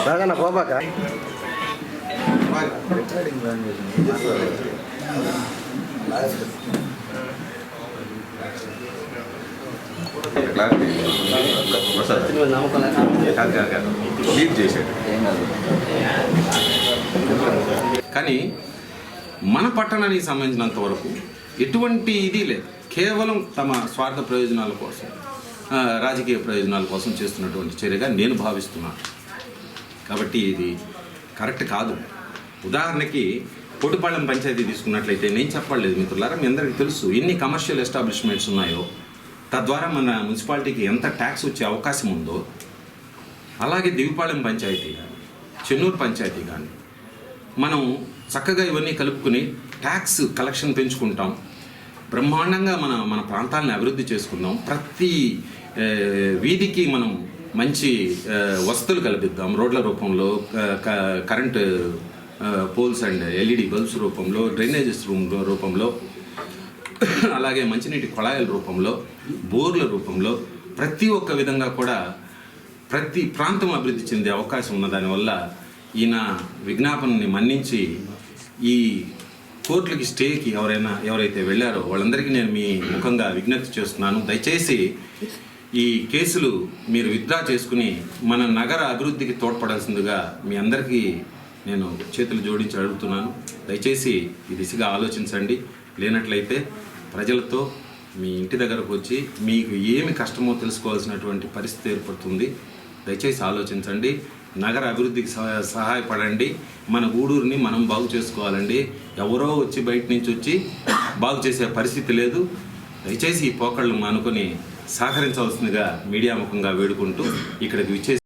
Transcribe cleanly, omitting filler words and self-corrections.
బాగా నా పోబాక కానీ మన పట్టణానికి సంబంధించినంత వరకు ఎటువంటి ఇది లేదు. కేవలం తమ స్వార్థ ప్రయోజనాల కోసం, రాజకీయ ప్రయోజనాల కోసం చేస్తున్నటువంటి చర్యగా నేను భావిస్తున్నాను. కాబట్టి ఇది కరెక్ట్ కాదు. ఉదాహరణకి కోటిపాళెం పంచాయతీ తీసుకున్నట్లయితే నేను చెప్పలేదు మిత్రులారా, మీ అందరికీ తెలుసు ఎన్ని కమర్షియల్ ఎస్టాబ్లిష్మెంట్స్ ఉన్నాయో, తద్వారా మన మున్సిపాలిటీకి ఎంత ట్యాక్స్ వచ్చే అవకాశం ఉందో. అలాగే దివిపాళెం పంచాయతీ కానీ, చెన్నూరు పంచాయతీ కానీ మనం చక్కగా ఇవన్నీ కలుపుకుని ట్యాక్స్ కలెక్షన్ పెంచుకుంటాం, బ్రహ్మాండంగా మన ప్రాంతాలను అభివృద్ధి చేసుకుందాం. ప్రతి వీధికి మనం మంచి వసతులు కల్పిద్దాం, రోడ్ల రూపంలో, current poles and LED bulbs రూపంలో, డ్రైనేజెస్ రూపంలో, అలాగే మంచినీటి కొళాయిల రూపంలో, బోర్ల రూపంలో, ప్రతి ఒక్క విధంగా కూడా ప్రతి ప్రాంతం అభివృద్ధి చెందే అవకాశం ఉన్న దానివల్ల ఈయన విజ్ఞాపనని మన్నించి ఈ కోర్టులకి స్టేకి ఎవరైతే వెళ్ళారో వాళ్ళందరికీ నేను మీ ముఖంగా విజ్ఞప్తి చేస్తున్నాను. దయచేసి ఈ కేసులు మీరు విత్డ్రా చేసుకుని మన నగర అభివృద్ధికి తోడ్పడాల్సిందిగా మీ అందరికీ నేను చేతులు జోడించి అడుగుతున్నాను. దయచేసి ఈ దిశగా ఆలోచించండి. లేనట్లయితే ప్రజలతో మీ ఇంటి దగ్గరకు వచ్చి మీకు ఏమి కష్టమో తెలుసుకోవాల్సినటువంటి పరిస్థితి ఏర్పడుతుంది. దయచేసి ఆలోచించండి, నగర అభివృద్ధికి సహాయపడండి. మన గూడూరుని మనం బాగు చేసుకోవాలండి. ఎవరో వచ్చి బయట నుంచి వచ్చి బాగు చేసే పరిస్థితి లేదు. దయచేసి ఈ పోకళ్ళు మానుకొని సహకరించవలసిందిగా మీడియా ముఖంగా వేడుకుంటూ ఇక్కడికి విచ్చేసి